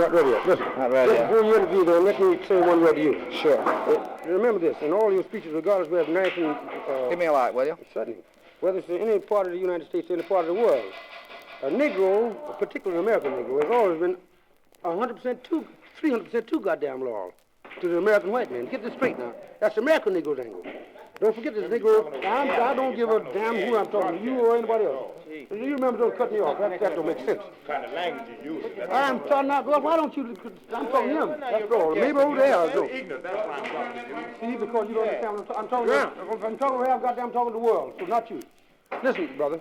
Not ready yet. Listen. Not ready yet. Before you interview them, let me say one word to you. Sure. Remember this, in all your speeches, regardless whether it's national... Give me a light, will you? Certainly. Whether it's in any part of the United States or any part of the world, a Negro, particularly an American Negro, has always been 100% too, 300% too goddamn loyal to the American white man. Get this straight now. That's the American Negro's angle. Don't forget this Negro. I don't give a damn who I'm talking to, you or anybody else. You remember, don't cut me off. That don't make sense. What kind of language you use? I'm talking now. Well, why don't you? I'm talking to him. That's all. Maybe over there. You're ignorant. That's why I'm talking to you. See, because you don't understand what I'm talking about. I'm talking where I'm goddamn talking to the world, so not you. Listen, brother.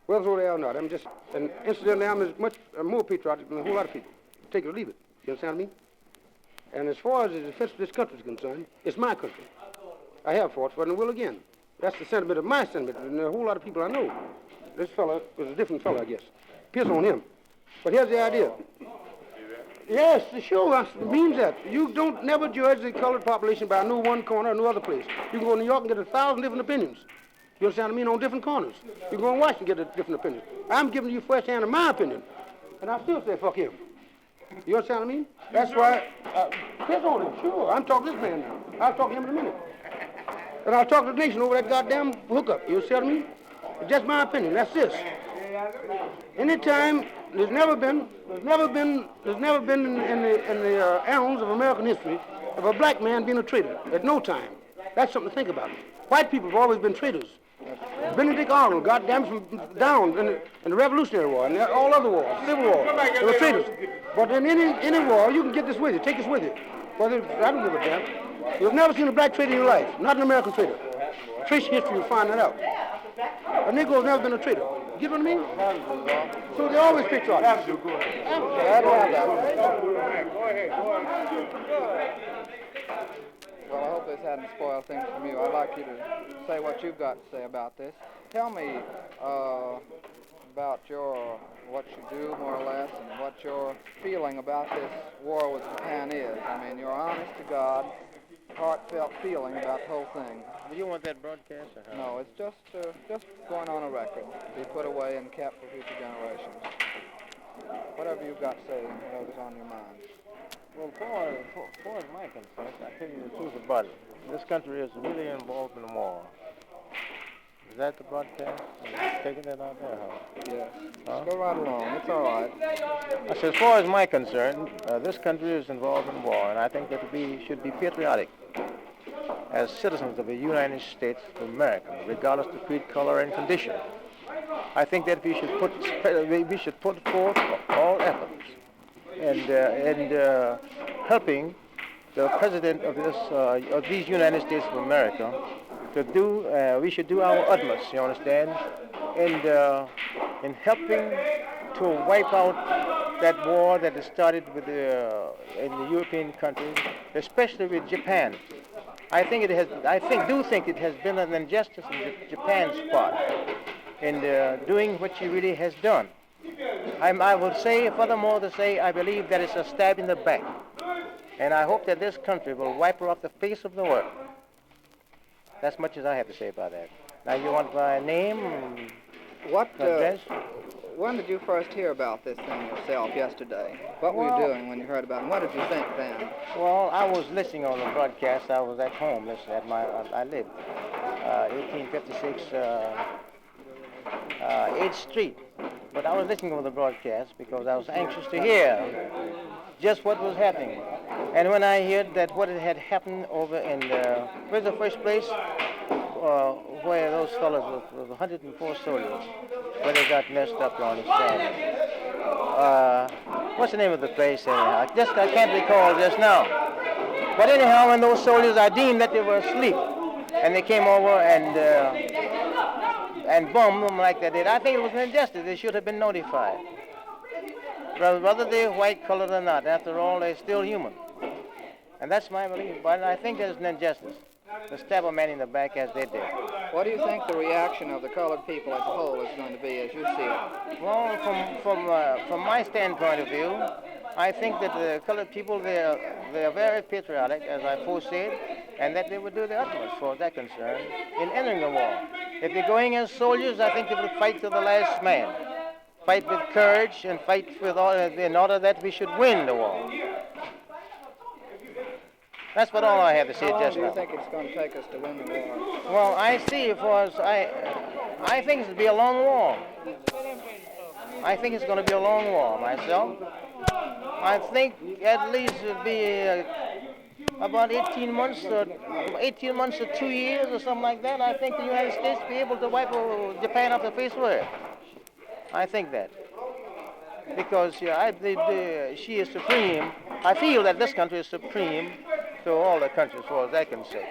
Whether over there or not, I'm just, and incidentally, I'm as much more patriotic than a whole lot of people. Take it or leave it. You understand me? And as far as the defense of this country is concerned, it's my country. I have fought for it and will again. That's the sentiment of my sentiment, and a whole lot of people I know. This fella is a different fella, I guess. Piss on him. But here's the idea. Yes, the show means that. You don't never judge the colored population by no one corner or no other place. You can go to New York and get 1,000 different opinions. You understand what I mean? On different corners. You can go and Washington and get a different opinion. I'm giving you first hand of my opinion. And I still say fuck him. You understand what I mean? That's why, piss on him, sure. I'm talking to this man now. I'll talk to him in a minute. And I'll talk to the nation over that goddamn hookup. You see what I mean? It's just my opinion. That's this. Anytime, there's never been in the annals of American history of a black man being a traitor. At no time. That's something to think about. White people have always been traitors. Benedict Arnold, goddamn, from down in the Revolutionary War and all other wars, Civil War, they were traitors. But in any war, you can get this with you, take this with you. Whether I don't give a damn. You've never seen a black traitor in your life, not an American traitor. Trace history, you'll find that out. A Negro's never been a traitor. You get what I mean? So they're always patriotic. Go ahead. Well, I hope this hadn't spoiled things from you. I'd like you to say what you've got to say about this. Tell me about what you do, more or less, and what your feeling about this war with Japan is. I mean, your honest to God, heartfelt feeling about the whole thing. Do you want that broadcast or how? No, it's just going on a record, be put away and kept for future generations. Whatever you've got to say, whatever's on your mind. Well, far as my concern, I tell you the truth about it. This country is really involved in the war. Is that the broadcast? Taking that out there, huh? Yes. Huh? Go right along. It's all right. I said, as far as my concern, this country is involved in war, and I think that we should be patriotic as citizens of the United States of America, regardless of creed, color, and condition. I think that we should put forth all efforts and helping the president of these United States of America to do. We should do our utmost, you understand, in helping to wipe out that war that has started with in the European countries, especially with Japan. I think it has been an injustice on Japan's part in doing what she really has done. I will say, furthermore, I believe that it's a stab in the back. And I hope that this country will wipe her off the face of the world. That's much as I have to say about that. Now, you want my name? Address? When did you first hear about this thing yourself yesterday? What were you doing when you heard about it? And what did you think then? Well, I was listening on the broadcast. I was at home listening I lived 1856 8th Street. But I was listening on the broadcast because I was anxious to hear just what was happening. And when I heard that what had happened over in where's the first place? Where those fellows with 104 soldiers, where they got messed up on the side. What's the name of the place? I can't recall just now. But anyhow, when those soldiers, I deemed that they were asleep, and they came over and bombed them like they did. I think it was an injustice. They should have been notified. Whether they're white, colored or not, after all, they're still human. And that's my belief. But I think there's an injustice to stab a man in the back as they did. What do you think the reaction of the colored people as a whole is going to be as you see it? Well, from my standpoint of view, I think that the colored people, they're very patriotic, as I foresaid, and that they would do their utmost for that concern in entering the war. If they're going as soldiers, I think they will fight to the last man. fight with courage and fight with all, in order that we should win the war. That's what all I have to say How long just do you now. think it's going to take us to win the war? Well, I see, I think it'll be a long war. I think it's going to be a long war myself. I think at least it'll be about 18 months or 2 years or something like that. I think the United States will be able to wipe Japan off the face of the earth. I think that. Because she is supreme. I feel that this country is supreme to all the countries, as far as I can say.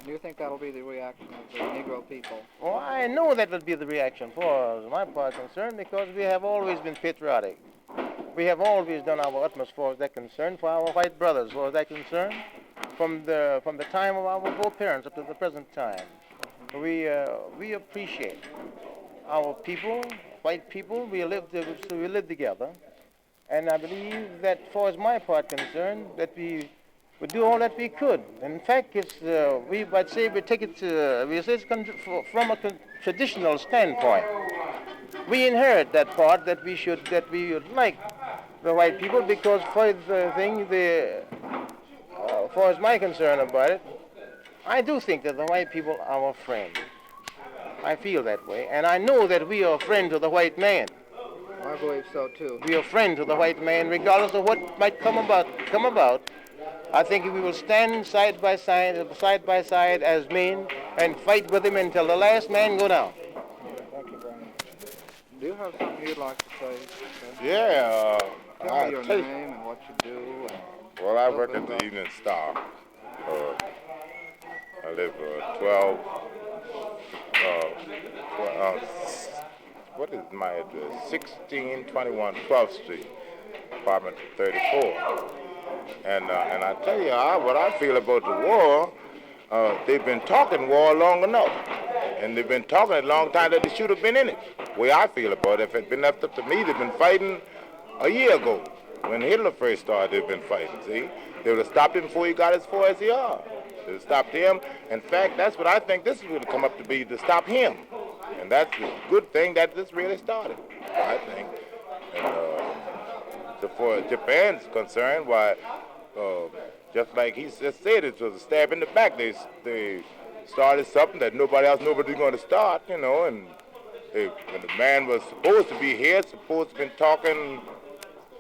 Do you think that'll be the reaction of the Negro people? Well, I know that will be the reaction for my part concerned, because we have always been patriotic. We have always done our utmost as far as that concerned, for our white brothers as far as that concerned, from the time of our both parents up to the present time. We appreciate our people, white people. We live together, and I believe that, as far as my part concerned, that we would do all that we could. In fact, I'd say we take it from a traditional standpoint. We inherit that part that we would like the white people, because for the thing, as far as my concern about it, I do think that the white people are our friend. I feel that way, and I know that we are a friend to the white man. I believe so too. We are a friend to the white man, regardless of what might come about. I think we will stand side by side as men and fight with him until the last man go down. Thank you very much. Do you have something you'd like to say, sir? Yeah. Tell me your name and what you do. Well, I work at the Evening Star. I live 12. What is my address? 1621 12th Street, apartment 34. And I tell you what I feel about the war. They've been talking war long enough, and they've been talking a long time that they should have been in it. The way I feel about it, if it had been left up to me, they've been fighting a year ago. When Hitler first started, they've been fighting, see? They would have stopped him before he got as far as he are. They would have stopped him. In fact, that's what I think this would have come up to be, to stop him. And that's a good thing that this really started, I think. And so for Japan's concerned, why, just like he just said, it was a stab in the back. They started something that nobody's going to start, you know, and when the man was supposed to be here, supposed to have been talking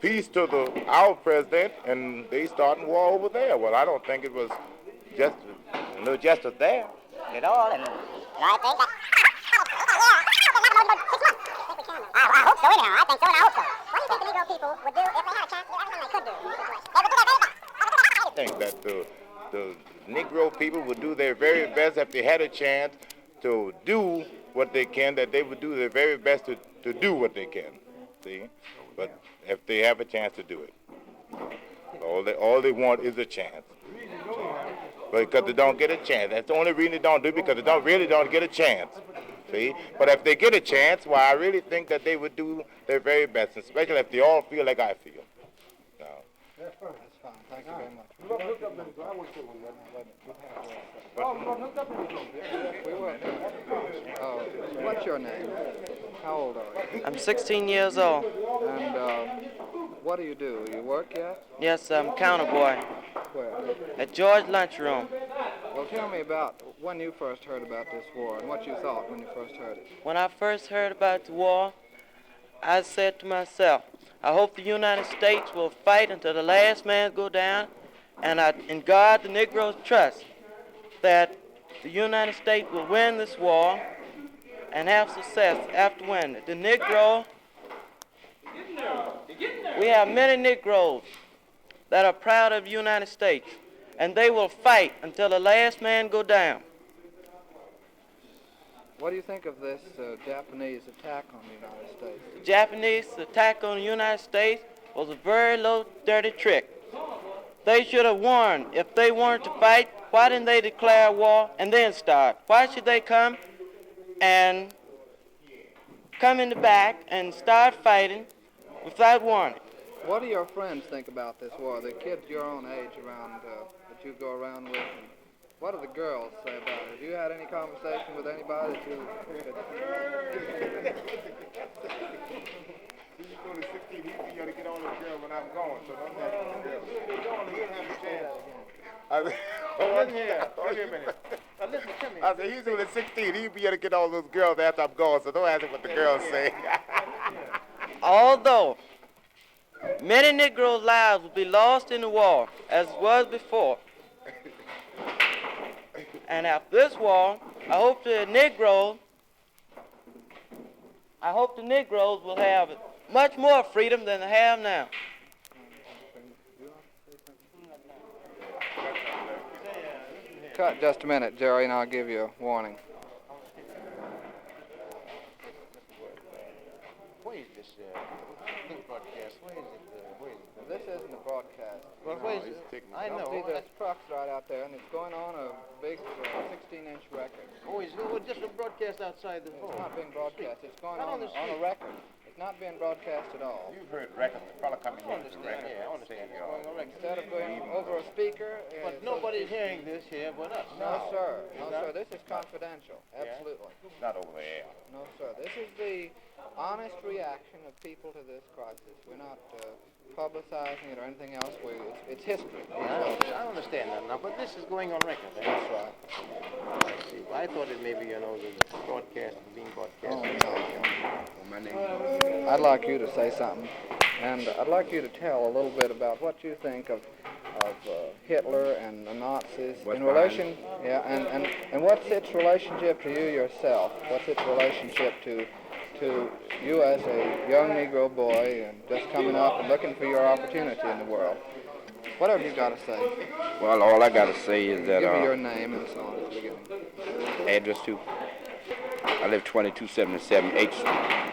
peace to our president, and they starting war over there. Well, I don't think it was just a little justice there at all. And I think that. I hope so, anyhow. I think so, and I hope so. What do you think the Negro people would do if they had a chance to do everything they could do in this situation? They would do their very best. I think that the Negro people would do their very best if they had a chance to do what they can, that they would do their very best to do what they can, see? But if they have a chance to do it. All they want is a chance. Because they don't get a chance. That's the only reason they don't do it, because they really don't get a chance. See? But if they get a chance, well, I really think that they would do their very best, especially if they all feel like I feel. No. That's fine. Thank you very much. What's your name? How old are you? I'm 16 years old. And what do? You work yet? Yes, I'm counter boy Where? at George Lunchroom. Well, tell me about when you first heard about this war and what you thought when you first heard it. When I first heard about the war, I said to myself, I hope the United States will fight until the last man go down, and in God the Negroes trust that the United States will win this war and have success after winning it. The Negro, we have many Negroes that are proud of the United States, and they will fight until the last man go down. What do you think of this Japanese attack on the United States? The Japanese attack on the United States was a very low, dirty trick. They should have warned. If they wanted to fight, why didn't they declare war and then start? Why should they come in the back and start fighting without warning? What do your friends think about this war? The kids your own age around that you go around with. What do the girls say about it? Have you had any conversation with anybody that you... He's going to 16, he's going to get on this girl when I'm gone, so don't have the girl. Listen here. Wait a minute. Now listen to me. I said, he's only 16. He'll be able to get all those girls after I'm gone, so don't ask him what the girls say. Although many Negroes' lives will be lost in the war, as was before. And after this war, I hope the Negroes will have much more freedom than they have now. Cut just a minute, Jerry, and I'll give you a warning. Where is this broadcast? Where is it? This isn't a broadcast. Well, where is it? I know. See, there's trucks right out there, and it's going on a big 16-inch record. Oh, it's just a broadcast outside the hall. It's not being broadcast. It's going on a record. It's not being broadcast at all. You've heard records. The fella coming in with the record. Yeah, I understand. Instead of going over a speaker... But nobody's hearing this here but us. No, sir. No, sir. This is confidential. Absolutely. It's not over the air. No, sir. This is the honest reaction of people to this crisis. We're not publicizing it or anything else. It's history. Yeah, I understand that now, but this is going on record. That's right. I see. I thought it maybe, the broadcast was being broadcast. My name. I'd like you to say something, and I'd like you to tell a little bit about what you think of Hitler and the Nazis in relation, and what's its relationship to you yourself? What's its relationship to you as a young Negro boy and just coming up and looking for your opportunity in the world? Whatever you've got to say. Well, all I got to say is that... Give me your name and so on at the beginning. Address to... I live 2277 H Street.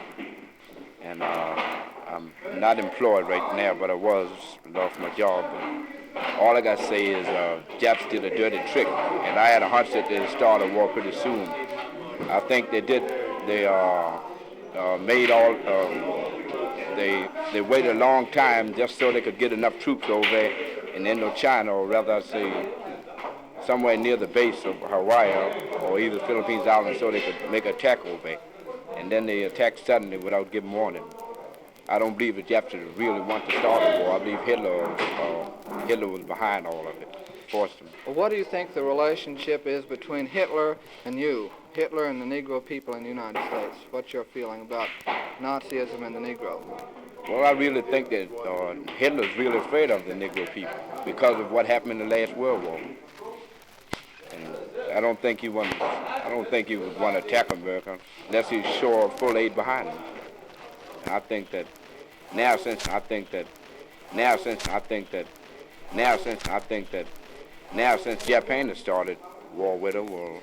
And I'm not employed right now, but I lost my job. But all I got to say is Japs did a dirty trick, and I had a hunch that they'd start a war pretty soon. I think they did. They made all... They waited a long time just so they could get enough troops over there in Indochina, or rather I say somewhere near the base of Hawaii or either Philippines Island, so they could make an attack over there. And then they attacked suddenly without giving warning. I don't believe the Japs really want to start a war. I believe Hitler was behind all of it, forced them. Well, what do you think the relationship is between Hitler and you, Hitler and the Negro people in the United States? What's your feeling about Nazism and the Negro? Well, I really think that Hitler's really afraid of the Negro people because of what happened in the last World War. And I don't think he would want to attack America unless he saw full aid behind him. And I think that since Japan has started war with her, well,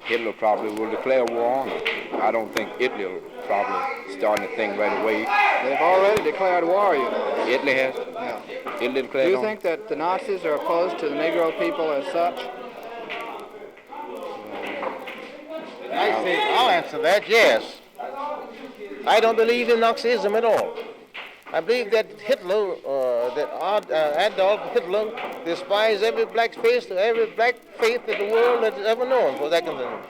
Hitler probably will declare war on her. I don't think Italy will probably start the thing right away. They've already declared war, you know. Italy has? Yeah. Italy declared Do you war? think that the Nazis are opposed to the Negro people as such? I'll answer that, yes. I don't believe in Nazism at all. I believe that Hitler, Adolf Hitler, despised every black faith that the world has ever known, for that concern.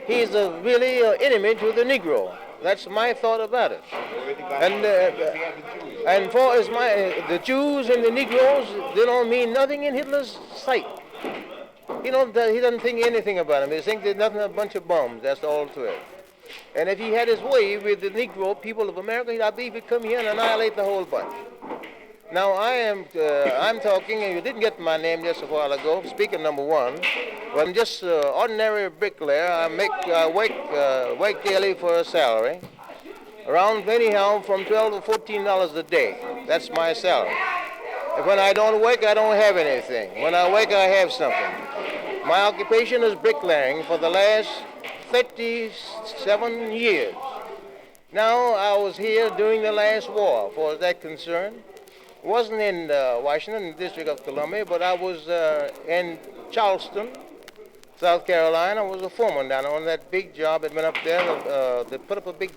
He's really an enemy to the Negro. That's my thought about it. And for as the Jews and the Negroes, they don't mean nothing in Hitler's sight. He doesn't think anything about them. He thinks they're nothing but a bunch of bums. That's all to it. And if he had his way with the Negro people of America, I believe he'd come here and annihilate the whole bunch. Now I'm talking, and you didn't get my name just a while ago, speaker number one. Well, I'm just ordinary bricklayer. I work daily for a salary. Around anyhow from $12 to $14 a day. That's my salary. And when I don't work, I don't have anything. When I work, I have something. My occupation is bricklaying for the last 37 years. Now, I was here during the last war, for that concern. Wasn't in Washington, in the District of Columbia, but I was in Charleston, South Carolina. I was a foreman down on that big job that went up there. They put up a big